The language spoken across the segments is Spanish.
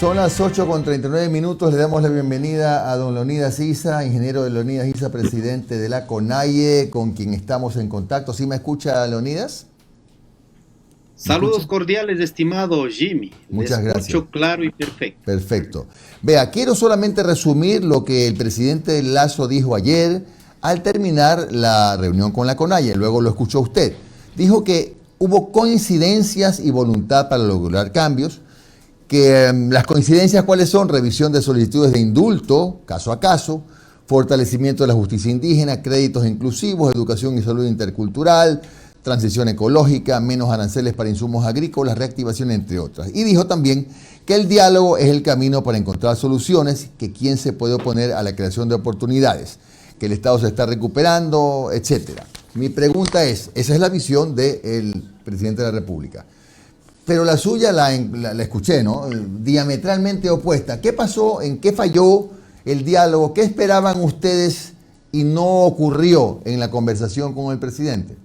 Son las 8:39. Le damos la bienvenida a don Leonidas Issa, ingeniero de Leonidas Issa, presidente de la CONAIE, con quien estamos en contacto. ¿Sí me escucha, Leonidas? Saludos cordiales, estimado Jimmy. Muchas gracias. Escucho claro y perfecto. Perfecto. Vea, quiero solamente resumir lo que el presidente Lasso dijo ayer al terminar la reunión con la CONAIE. Luego lo escuchó usted. Dijo que hubo coincidencias y voluntad para lograr cambios. Que las coincidencias, ¿cuáles son? Revisión de solicitudes de indulto, caso a caso, fortalecimiento de la justicia indígena, créditos inclusivos, educación y salud intercultural, transición ecológica, menos aranceles para insumos agrícolas, reactivación, entre otras. Y dijo también que el diálogo es el camino para encontrar soluciones, que quién se puede oponer a la creación de oportunidades, que el Estado se está recuperando, etcétera. Mi pregunta es, esa es la visión del presidente de la República. Pero la suya la escuché, ¿no? Diametralmente opuesta. ¿Qué pasó? ¿En qué falló el diálogo? ¿Qué esperaban ustedes y no ocurrió en la conversación con el presidente?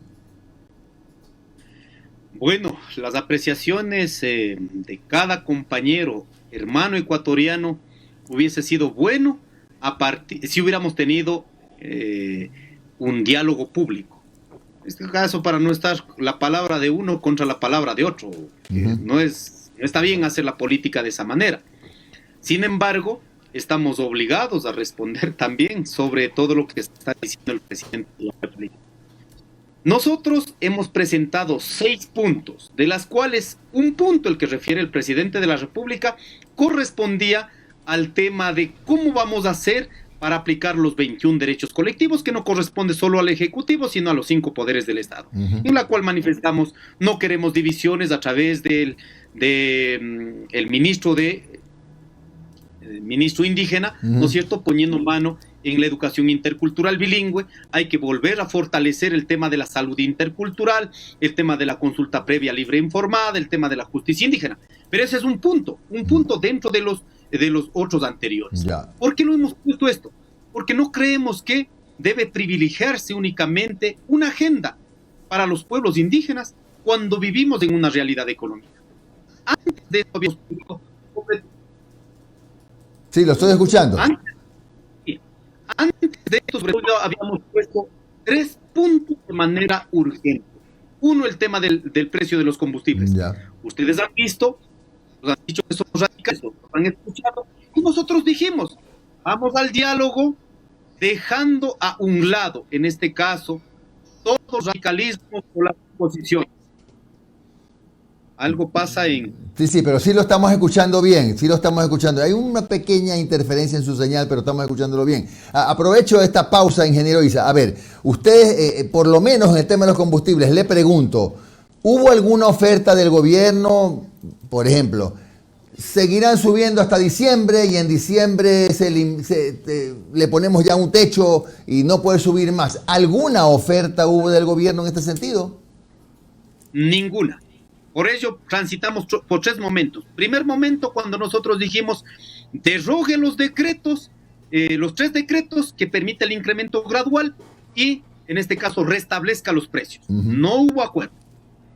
Bueno, las apreciaciones de cada compañero, hermano ecuatoriano, hubiese sido bueno si hubiéramos tenido un diálogo público. En este caso, para no estar la palabra de uno contra la palabra de otro, no está bien hacer la política de esa manera. Sin embargo, estamos obligados a responder también sobre todo lo que está diciendo el presidente de la República. Nosotros hemos presentado 6 puntos, de las cuales un punto, el que refiere el presidente de la República, correspondía al tema de cómo vamos a hacer para aplicar los 21 derechos colectivos, que no corresponde solo al Ejecutivo, sino a los 5 poderes del Estado, en la cual manifestamos no queremos divisiones a través del ministro indígena, ¿no es cierto?, poniendo mano en la educación intercultural bilingüe. Hay que volver a fortalecer el tema de la salud intercultural, el tema de la consulta previa libre e informada, el tema de la justicia indígena. Pero ese es un punto dentro de los otros anteriores. Ya. ¿Por qué no hemos puesto esto? Porque no creemos que debe privilegiarse únicamente una agenda para los pueblos indígenas cuando vivimos en una realidad económica. Antes de esto habíamos puesto... Sí, lo estoy escuchando. Antes de esto, sobre todo, habíamos puesto 3 puntos de manera urgente. Uno, el tema del precio de los combustibles. Ya. Ustedes han visto, nos han dicho que somos radicales, nos han escuchado, y nosotros dijimos, vamos al diálogo, dejando a un lado, en este caso, todos los radicalismos o las posiciones. Algo pasa en... Sí, pero sí lo estamos escuchando bien, sí lo estamos escuchando. Hay una pequeña interferencia en su señal, pero estamos escuchándolo bien. Aprovecho esta pausa, ingeniero Issa. A ver, ustedes, por lo menos en el tema de los combustibles, le pregunto, ¿hubo alguna oferta del gobierno, por ejemplo, seguirán subiendo hasta diciembre y en diciembre le ponemos ya un techo y no puede subir más? ¿Alguna oferta hubo del gobierno en este sentido? Ninguna. Por ello transitamos por 3 momentos. Primer momento, cuando nosotros dijimos, derogue los decretos, los 3 decretos que permite el incremento gradual y, en este caso, restablezca los precios. No hubo acuerdo.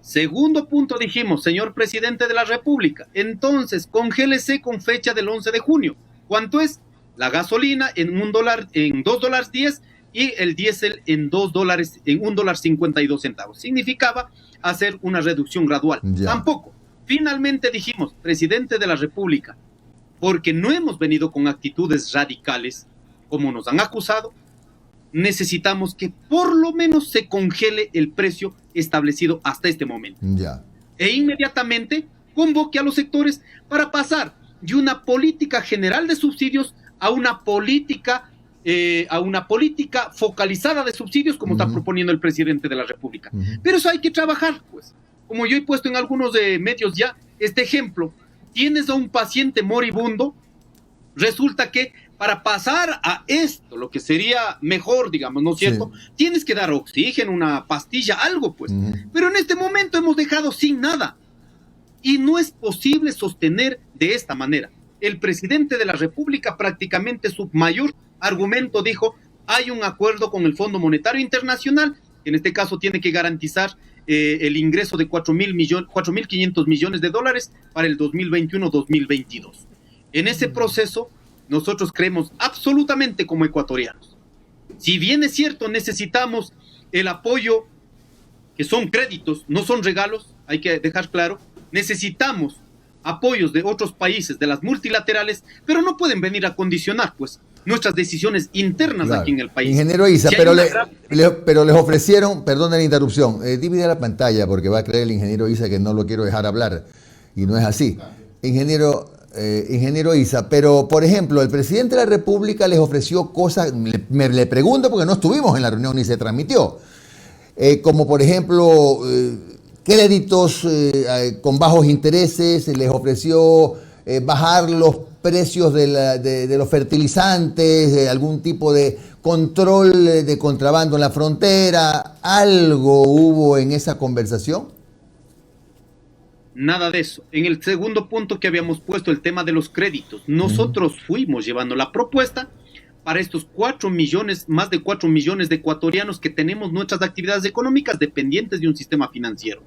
Segundo punto, dijimos, señor presidente de la República, entonces congélese con fecha del 11 de junio. ¿Cuánto es? La gasolina en $1, en $2.10 y el diésel en $2, en $1.52. Significaba hacer una reducción gradual. Ya. Tampoco. Finalmente dijimos, presidente de la República, porque no hemos venido con actitudes radicales, como nos han acusado, necesitamos que por lo menos se congele el precio establecido hasta este momento. Ya. E inmediatamente convoque a los sectores para pasar de una política general de subsidios a una política focalizada de subsidios, como está proponiendo el presidente de la República. Pero eso hay que trabajar, pues. Como yo he puesto en algunos medios ya este ejemplo, tienes a un paciente moribundo, resulta que para pasar a esto, lo que sería mejor, digamos, ¿no es cierto? Sí. Tienes que dar oxígeno, una pastilla, algo, pues. Pero en este momento hemos dejado sin nada. Y no es posible sostener de esta manera. El presidente de la República, prácticamente su mayor argumento, dijo, hay un acuerdo con el Fondo Monetario Internacional, que en este caso tiene que garantizar el ingreso de 4.500 millones de dólares para el 2021-2022. En ese proceso, nosotros creemos absolutamente como ecuatorianos. Si bien es cierto, necesitamos el apoyo, que son créditos, no son regalos, hay que dejar claro, necesitamos apoyos de otros países, de las multilaterales, pero no pueden venir a condicionar, pues, nuestras decisiones internas, claro, aquí en el país. Ingeniero Isa, si pero les ofrecieron, perdón la interrupción, divide la pantalla porque va a creer el ingeniero Isa que no lo quiero dejar hablar, y no es así. Ingeniero Isa, pero por ejemplo, el presidente de la República les ofreció cosas, le pregunto porque no estuvimos en la reunión ni se transmitió, como por ejemplo créditos con bajos intereses, les ofreció bajar los precios de los fertilizantes, algún tipo de control de contrabando en la frontera. ¿Algo hubo en esa conversación? Nada de eso. En el segundo punto que habíamos puesto, el tema de los créditos, nosotros fuimos llevando la propuesta para estos 4 millones, más de 4 millones de ecuatorianos que tenemos nuestras actividades económicas dependientes de un sistema financiero,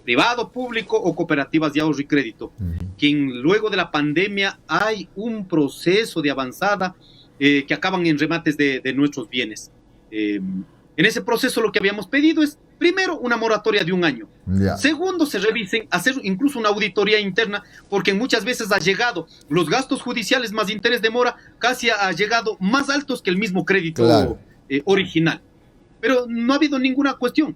privado, público o cooperativas de ahorro y crédito, que luego de la pandemia hay un proceso de avanzada que acaban en remates de nuestros bienes. En ese proceso lo que habíamos pedido es, primero, una moratoria de 1 año. Segundo, se revisen, hacer incluso una auditoría interna, porque muchas veces ha llegado los gastos judiciales más interés de mora, casi ha llegado más altos que el mismo crédito original. Pero no ha habido ninguna cuestión.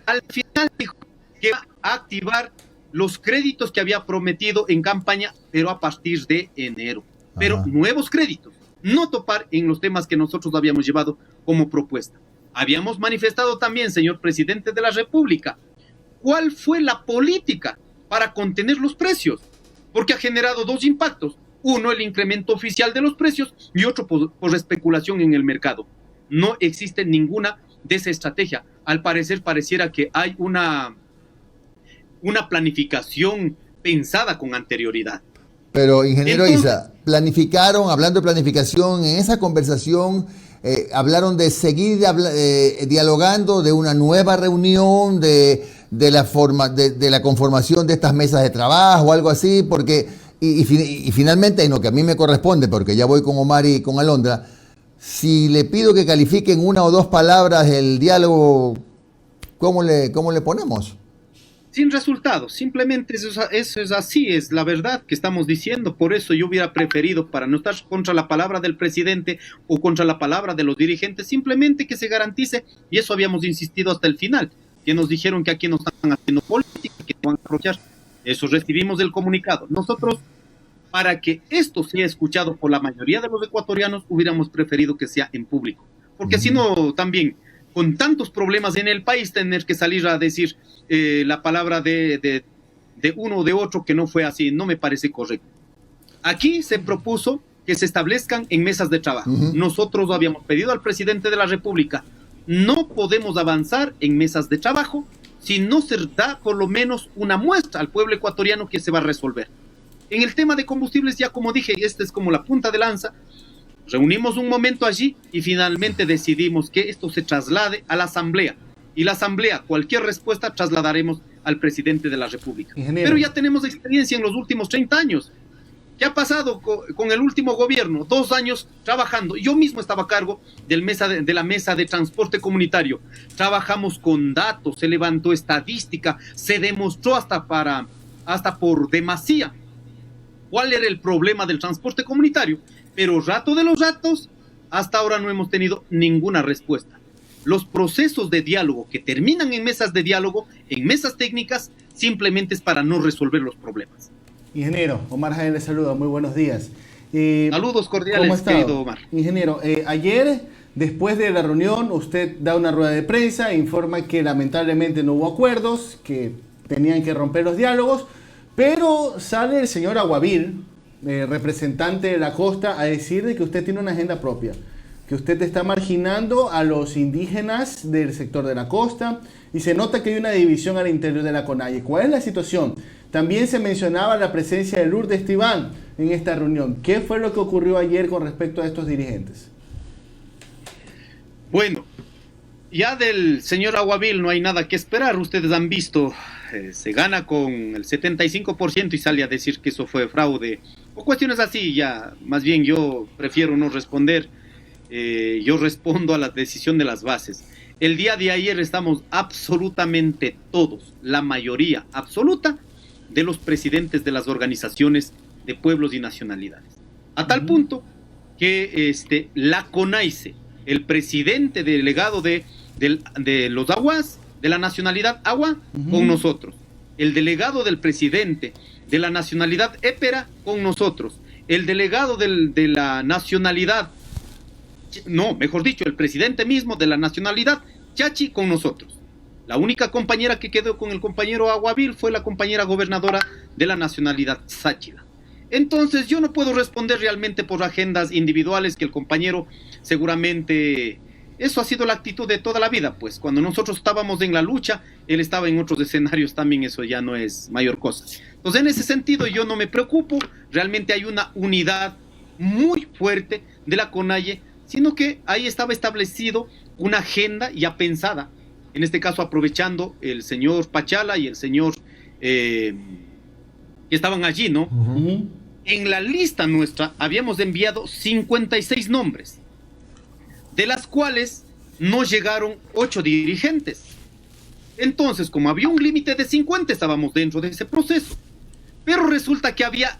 Al final dijo que va a activar los créditos que había prometido en campaña, pero a partir de enero. Pero nuevos créditos, no topar en los temas que nosotros habíamos llevado como propuesta. Habíamos manifestado también, señor presidente de la República, cuál fue la política para contener los precios, porque ha generado 2 impactos. Uno, el incremento oficial de los precios, y otro por especulación en el mercado. No existe ninguna de esa estrategia. Al parecer, pareciera que hay una planificación pensada con anterioridad. Pero, ingeniero Isa, planificaron, hablando de planificación, en esa conversación hablaron de seguir dialogando de una nueva reunión, de la conformación de estas mesas de trabajo, algo así, porque, y finalmente, en lo que a mí me corresponde, porque ya voy con Omar y con Alondra, si le pido que califiquen 1 o 2 palabras el diálogo, ¿cómo le ponemos? Sin resultados, simplemente eso es así, es la verdad que estamos diciendo. Por eso yo hubiera preferido, para no estar contra la palabra del presidente o contra la palabra de los dirigentes, simplemente que se garantice, y eso habíamos insistido hasta el final, que nos dijeron que aquí no están haciendo política, que no van a aprovechar. Eso recibimos del comunicado. Nosotros, para que esto sea escuchado por la mayoría de los ecuatorianos, hubiéramos preferido que sea en público, porque si no, también con tantos problemas en el país, tener que salir a decir la palabra de uno o de otro que no fue así, no me parece correcto. Aquí se propuso que se establezcan en mesas de trabajo. Nosotros lo habíamos pedido al presidente de la República. No podemos avanzar en mesas de trabajo si no se da por lo menos una muestra al pueblo ecuatoriano que se va a resolver. En el tema de combustibles, ya como dije, esta es como la punta de lanza. Reunimos un momento allí y finalmente decidimos que esto se traslade a la Asamblea. Y la Asamblea, cualquier respuesta, trasladaremos al presidente de la República. Ingeniero. Pero ya tenemos experiencia en los últimos 30 años. ¿Qué ha pasado con el último gobierno? 2 años trabajando. Yo mismo estaba a cargo de la mesa de transporte comunitario. Trabajamos con datos, se levantó estadística, se demostró hasta por demasía cuál era el problema del transporte comunitario. Pero rato de los ratos, hasta ahora no hemos tenido ninguna respuesta. Los procesos de diálogo que terminan en mesas de diálogo, en mesas técnicas, simplemente es para no resolver los problemas. Ingeniero, Omar Jaén le saluda, muy buenos días. Saludos cordiales, querido Omar. Ingeniero, ayer, después de la reunión, usted da una rueda de prensa e informa que lamentablemente no hubo acuerdos, que tenían que romper los diálogos, pero sale el señor Aguavil, representante de la costa, a decir de que usted tiene una agenda propia, que usted está marginando a los indígenas del sector de la costa y se nota que hay una división al interior de la CONAIE. ¿Cuál es la situación? También se mencionaba la presencia de Lourdes Esteban en esta reunión. ¿Qué fue lo que ocurrió ayer con respecto a estos dirigentes? Bueno, ya del señor Aguavil no hay nada que esperar. Ustedes han visto, se gana con el 75% y sale a decir que eso fue fraude o cuestiones así. Ya, más bien yo prefiero no responder. Yo respondo a la decisión de las bases. El día de ayer estamos absolutamente todos, la mayoría absoluta de los presidentes de las organizaciones de pueblos y nacionalidades. A tal punto que la CONAICE, el presidente delegado de los aguas, de la nacionalidad agua, con nosotros. El delegado del presidente de la nacionalidad épera, con nosotros. El delegado de la nacionalidad, no, mejor dicho, el presidente mismo de la nacionalidad chachi, con nosotros. La única compañera que quedó con el compañero Aguavil fue la compañera gobernadora de la nacionalidad sáchila. Entonces yo no puedo responder realmente por agendas individuales que el compañero seguramente... Eso ha sido la actitud de toda la vida, pues cuando nosotros estábamos en la lucha, él estaba en otros escenarios también, eso ya no es mayor cosa. Entonces en ese sentido yo no me preocupo, realmente hay una unidad muy fuerte de la CONAIE, sino que ahí estaba establecido una agenda ya pensada, en este caso aprovechando el señor Pachala y el señor que estaban allí, ¿no? En la lista nuestra habíamos enviado 56 nombres, de las cuales no llegaron 8 dirigentes. Entonces, como había un límite de 50, estábamos dentro de ese proceso. Pero resulta que había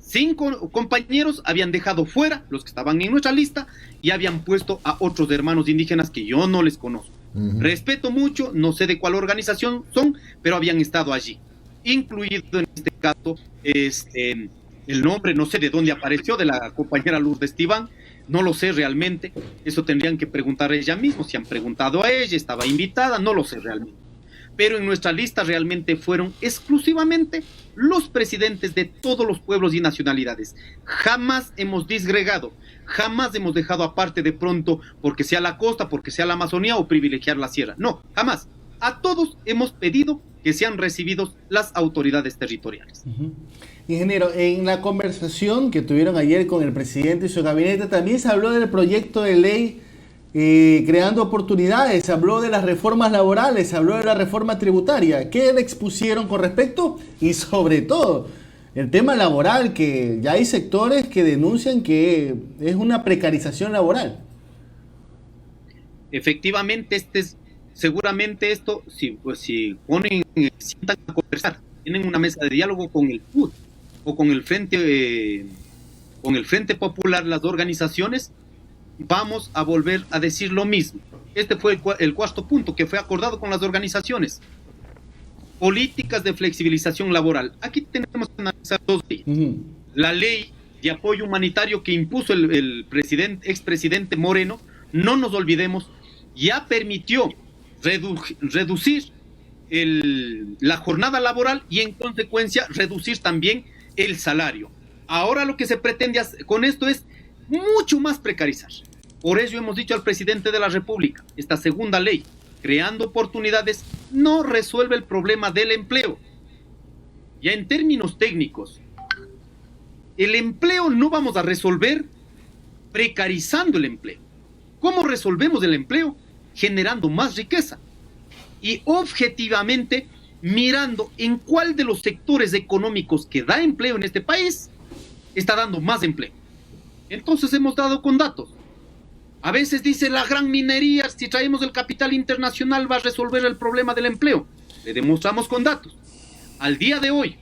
5 compañeros, habían dejado fuera los que estaban en nuestra lista y habían puesto a otros hermanos indígenas que yo no les conozco. Respeto mucho, no sé de cuál organización son, pero habían estado allí. Incluido en este caso, el nombre, no sé de dónde apareció, de la compañera Lourdes Tibán. No lo sé realmente, eso tendrían que preguntar a ella misma, si han preguntado a ella, estaba invitada, no lo sé realmente. Pero en nuestra lista realmente fueron exclusivamente los presidentes de todos los pueblos y nacionalidades. Jamás hemos disgregado, jamás hemos dejado aparte de pronto porque sea la costa, porque sea la Amazonía o privilegiar la sierra. No, jamás. A todos hemos pedido que sean recibidos las autoridades territoriales. Ingeniero, en la conversación que tuvieron ayer con el presidente y su gabinete, también se habló del proyecto de ley creando oportunidades, se habló de las reformas laborales, se habló de la reforma tributaria. ¿Qué le expusieron con respecto? Y sobre todo, el tema laboral, que ya hay sectores que denuncian que es una precarización laboral. Efectivamente, seguramente esto, si sientan a conversar, tienen una mesa de diálogo con el FUT o con el Frente Popular, las organizaciones, vamos a volver a decir lo mismo. Este fue el cuarto punto que fue acordado con las organizaciones. Políticas de flexibilización laboral. Aquí tenemos que analizar 2 leyes. La ley de apoyo humanitario que impuso el expresidente Moreno, no nos olvidemos, ya permitió reducir la jornada laboral y en consecuencia reducir también el salario. Ahora lo que se pretende con esto es mucho más precarizar. Por ello hemos dicho al presidente de la República, esta segunda ley, creando oportunidades, no resuelve el problema del empleo. Ya en términos técnicos, el empleo no vamos a resolver precarizando el empleo. ¿Cómo resolvemos el empleo? Generando más riqueza y objetivamente mirando en cuál de los sectores económicos que da empleo en este país está dando más empleo. Entonces hemos dado con datos. A veces dice la gran minería, si traemos el capital internacional va a resolver el problema del empleo. Le demostramos con datos. Al día de hoy,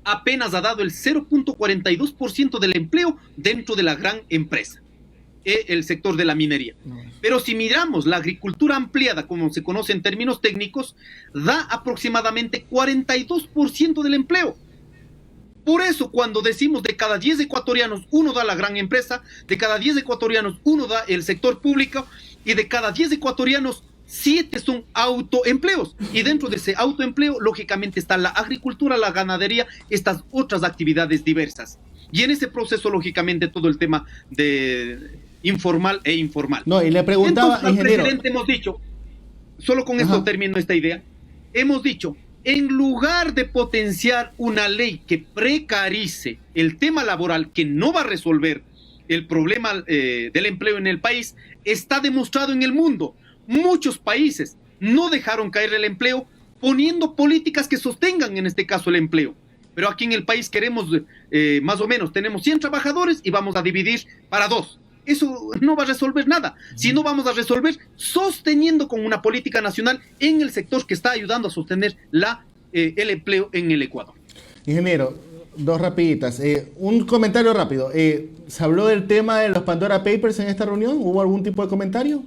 apenas ha dado el 0.42% del empleo dentro de la gran empresa, el sector de la minería. Pero si miramos la agricultura ampliada, como se conoce en términos técnicos, da aproximadamente 42% del empleo. Por eso cuando decimos de cada 10 ecuatorianos, uno da la gran empresa, de cada 10 ecuatorianos, uno da el sector público, y de cada 10 ecuatorianos, 7 son autoempleos. Y dentro de ese autoempleo, lógicamente, está la agricultura, la ganadería, estas otras actividades diversas. Y en ese proceso, lógicamente, todo el tema de informal e informal. No, y le preguntaba, entonces, al ingeniero, presidente hemos dicho, solo con esto termino esta idea, hemos dicho, en lugar de potenciar una ley que precarice el tema laboral, que no va a resolver el problema del empleo en el país, está demostrado en el mundo. Muchos países no dejaron caer el empleo poniendo políticas que sostengan en este caso el empleo. pero aquí en el país queremos, más o menos, tenemos 100 trabajadores y vamos a dividir para 2. Eso no va a resolver nada, sino vamos a resolver sosteniendo con una política nacional en el sector que está ayudando a sostener el empleo en el Ecuador. Ingeniero, dos rapiditas. Un comentario rápido. ¿Se habló del tema de los Pandora Papers en esta reunión? ¿Hubo algún tipo de comentario?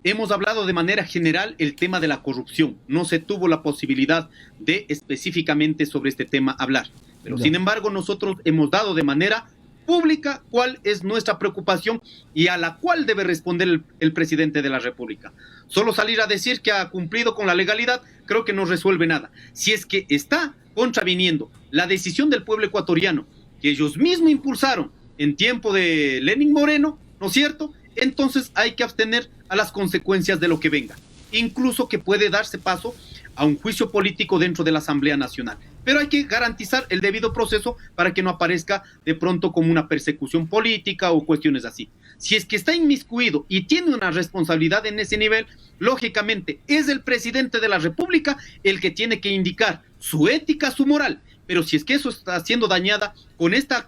Hemos hablado de manera general el tema de la corrupción. No se tuvo la posibilidad de específicamente sobre este tema hablar. Pero sin embargo, nosotros hemos dado de manera pública cuál es nuestra preocupación y a la cual debe responder el presidente de la República. Solo salir a decir que ha cumplido con la legalidad creo que no resuelve nada. Si es que está contraviniendo la decisión del pueblo ecuatoriano que ellos mismos impulsaron en tiempo de Lenín Moreno, ¿no es cierto? Entonces hay que abstener a las consecuencias de lo que venga, incluso que puede darse paso a un juicio político dentro de la Asamblea Nacional. Pero hay que garantizar el debido proceso para que no aparezca de pronto como una persecución política o cuestiones así. Si es que está inmiscuido y tiene una responsabilidad en ese nivel, lógicamente es el presidente de la República el que tiene que indicar su ética, su moral. Pero si es que eso está siendo dañada con esta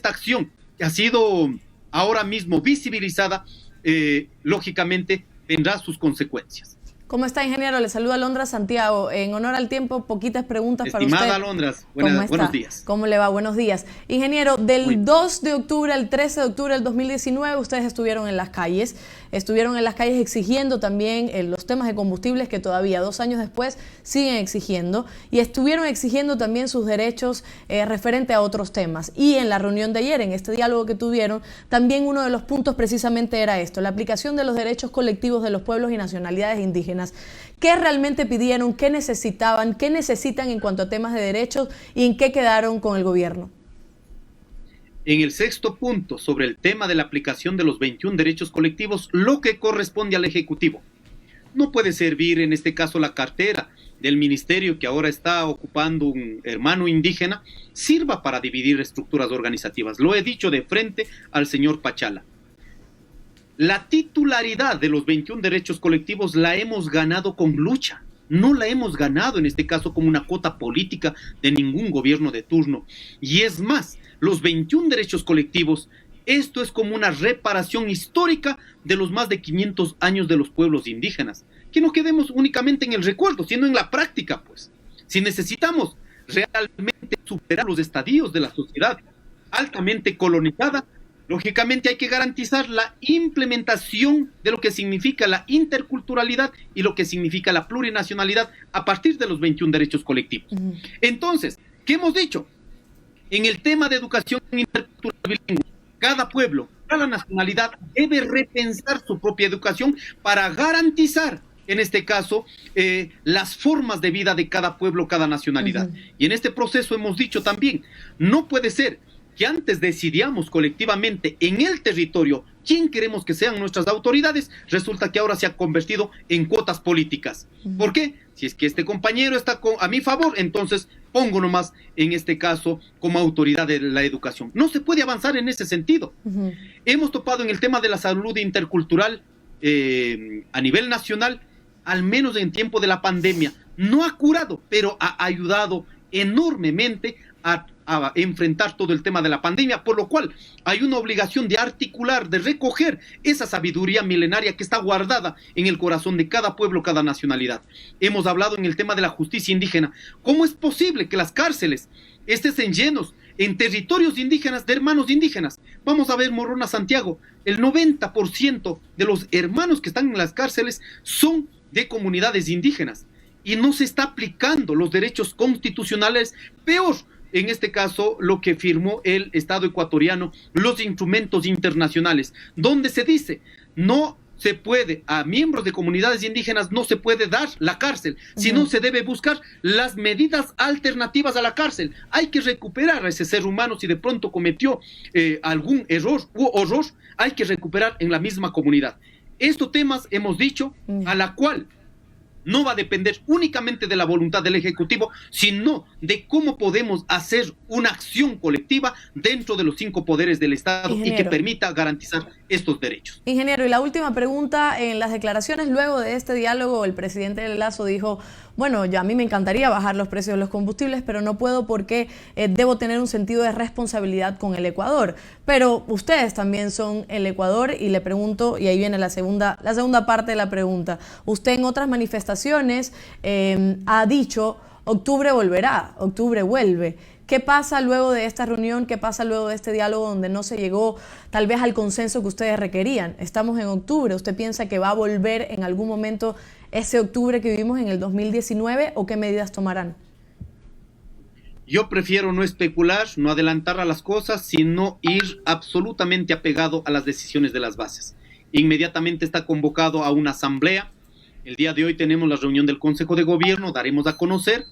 acción que ha sido ahora mismo visibilizada, lógicamente tendrá sus consecuencias. ¿Cómo está, ingeniero? Le saluda Alondra Santiago. En honor al tiempo, poquitas preguntas para usted. Estimada Alondra, buenos días. ¿Cómo le va? Buenos días. Ingeniero, del 2 de octubre al 13 de octubre del 2019, ustedes estuvieron en las calles exigiendo también los temas de combustibles que todavía 2 años después siguen exigiendo, y estuvieron exigiendo también sus derechos referente a otros temas. Y en la reunión de ayer, en este diálogo que tuvieron, también uno de los puntos precisamente era esto, la aplicación de los derechos colectivos de los pueblos y nacionalidades indígenas. ¿Qué realmente pidieron? ¿Qué necesitaban? ¿Qué necesitan en cuanto a temas de derechos? ¿Y en qué quedaron con el gobierno? En el 6º punto, sobre el tema de la aplicación de los 21 derechos colectivos, lo que corresponde al Ejecutivo. No puede servir en este caso la cartera del ministerio que ahora está ocupando un hermano indígena, sirva para dividir estructuras organizativas. Lo he dicho de frente al señor Pachala. La titularidad de los 21 derechos colectivos la hemos ganado con lucha. No la hemos ganado en este caso como una cuota política de ningún gobierno de turno. Y es más, los 21 derechos colectivos, esto es como una reparación histórica de los más de 500 años de los pueblos indígenas. Que no quedemos únicamente en el recuerdo, sino en la práctica, pues. Si necesitamos realmente superar los estadios de la sociedad altamente colonizada, lógicamente hay que garantizar la implementación de lo que significa la interculturalidad y lo que significa la plurinacionalidad a partir de los 21 derechos colectivos. Entonces, ¿qué hemos dicho? En el tema de educación intercultural bilingüe, cada pueblo, cada nacionalidad debe repensar su propia educación para garantizar, en este caso, las formas de vida de cada pueblo, cada nacionalidad. Y en este proceso hemos dicho también, no puede ser que antes decidíamos colectivamente en el territorio quién queremos que sean nuestras autoridades, resulta que ahora se ha convertido en cuotas políticas. ¿Por qué? Si es que este compañero está a mi favor, entonces pongo nomás en este caso como autoridad de la educación. No se puede avanzar en ese sentido. Hemos topado en el tema de la salud intercultural a nivel nacional, al menos en tiempo de la pandemia. No ha curado, pero ha ayudado enormemente a enfrentar todo el tema de la pandemia, por lo cual hay una obligación de articular, de recoger esa sabiduría milenaria que está guardada en el corazón de cada pueblo, cada nacionalidad. Hemos hablado en el tema de la justicia indígena. ¿Cómo es posible que las cárceles estén llenos en territorios indígenas de hermanos indígenas? Vamos a ver Morona Santiago, el 90% de los hermanos que están en las cárceles son de comunidades indígenas y no se está aplicando los derechos constitucionales, peor en este caso lo que firmó el Estado ecuatoriano, los instrumentos internacionales, donde se dice no se puede, a miembros de comunidades indígenas no se puede dar la cárcel, sino se debe buscar las medidas alternativas a la cárcel. Hay que recuperar a ese ser humano si de pronto cometió algún error u horror, hay que recuperar en la misma comunidad. Estos temas hemos dicho a la cual no va a depender únicamente de la voluntad del Ejecutivo, sino de cómo podemos hacer una acción colectiva dentro de los 5 poderes del Estado, ingeniero, y que permita garantizar estos derechos. Ingeniero, y la última pregunta, en las declaraciones luego de este diálogo, el presidente Lasso dijo bueno, ya a mí me encantaría bajar los precios de los combustibles, pero no puedo porque debo tener un sentido de responsabilidad con el Ecuador. Pero ustedes también son el Ecuador y le pregunto, y ahí viene la segunda parte de la pregunta. Usted en otras manifestaciones ha dicho, octubre volverá, octubre vuelve. ¿Qué pasa luego de esta reunión? ¿Qué pasa luego de este diálogo donde no se llegó tal vez al consenso que ustedes requerían? Estamos en octubre. ¿Usted piensa que va a volver en algún momento ese octubre que vivimos en el 2019 o qué medidas tomarán? Yo prefiero no especular, no adelantar a las cosas, sino ir absolutamente apegado a las decisiones de las bases. Inmediatamente está convocado a una asamblea. El día de hoy tenemos la reunión del Consejo de Gobierno, daremos a conocer.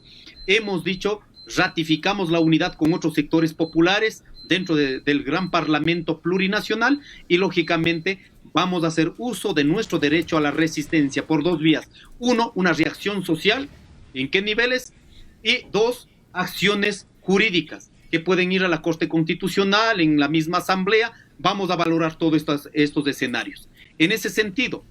Hemos dicho, ratificamos la unidad con otros sectores populares dentro del gran Parlamento plurinacional y lógicamente vamos a hacer uso de nuestro derecho a la resistencia por dos vías. Uno, una reacción social, ¿en qué niveles? Y dos, acciones jurídicas que pueden ir a la Corte Constitucional, en la misma asamblea. Vamos a valorar todos estos escenarios. En ese sentido,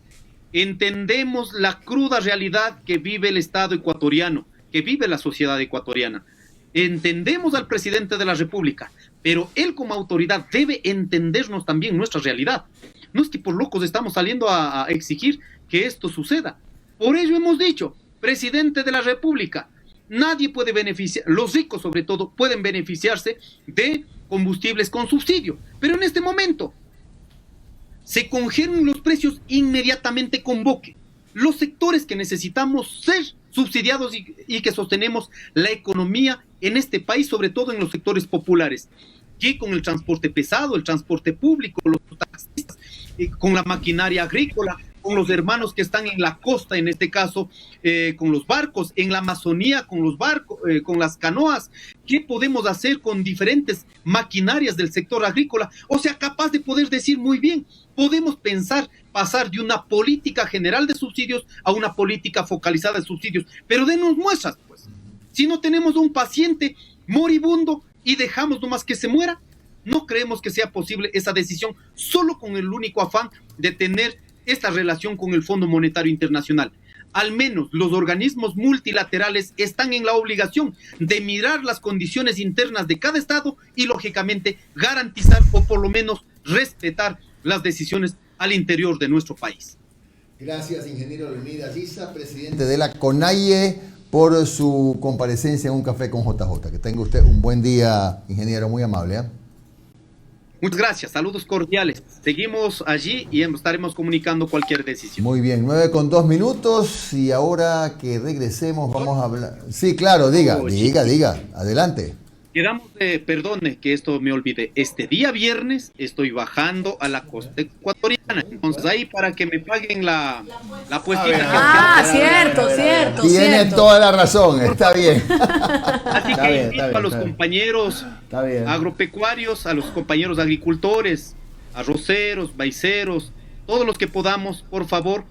entendemos la cruda realidad que vive el Estado ecuatoriano, que vive la sociedad ecuatoriana. Entendemos al presidente de la República, pero él como autoridad debe entendernos también nuestra realidad. No es que por locos estamos saliendo a exigir que esto suceda. Por ello hemos dicho, presidente de la República, nadie puede beneficiar, los ricos sobre todo, pueden beneficiarse de combustibles con subsidio. Pero en este momento, se congelan los precios, inmediatamente convoque los sectores que necesitamos ser subsidiados y que sostenemos la economía en este país, sobre todo en los sectores populares, que con el transporte pesado, el transporte público, los taxistas, con la maquinaria agrícola, con los hermanos que están en la costa, en este caso, con los barcos, en la Amazonía, con los barcos, con las canoas. ¿Qué podemos hacer con diferentes maquinarias del sector agrícola? O sea, capaz de poder decir muy bien, podemos pensar pasar de una política general de subsidios a una política focalizada de subsidios, pero denos muestras, pues. Si no tenemos un paciente moribundo y dejamos nomás que se muera, no creemos que sea posible esa decisión solo con el único afán de tener esta relación con el Fondo Monetario Internacional. Al menos los organismos multilaterales están en la obligación de mirar las condiciones internas de cada estado y lógicamente garantizar o por lo menos respetar las decisiones al interior de nuestro país. Gracias, ingeniero Leonidas Issa, presidente de la CONAIE, por su comparecencia en un café con JJ. Que tenga usted un buen día, ingeniero, muy amable, ¿eh? Muchas gracias, saludos cordiales. Seguimos allí y estaremos comunicando cualquier decisión. Muy bien, 9:02 y ahora que regresemos vamos a hablar. Sí, claro, diga, adelante. Quedamos perdone que esto me olvidé. Este día viernes estoy bajando a la costa ecuatoriana. Entonces ahí para que me paguen la puestita. Cierto. Tiene toda la razón, está bien. Así que invito a los compañeros agropecuarios, a los compañeros agricultores, arroceros, maiceros, todos los que podamos, por favor,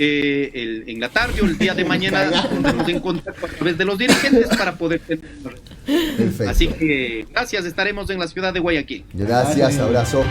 en la tarde o el día de mañana nos en contacto a través de los dirigentes para poder tener. Perfecto. Así que gracias, estaremos en la ciudad de Guayaquil. Gracias, abrazo.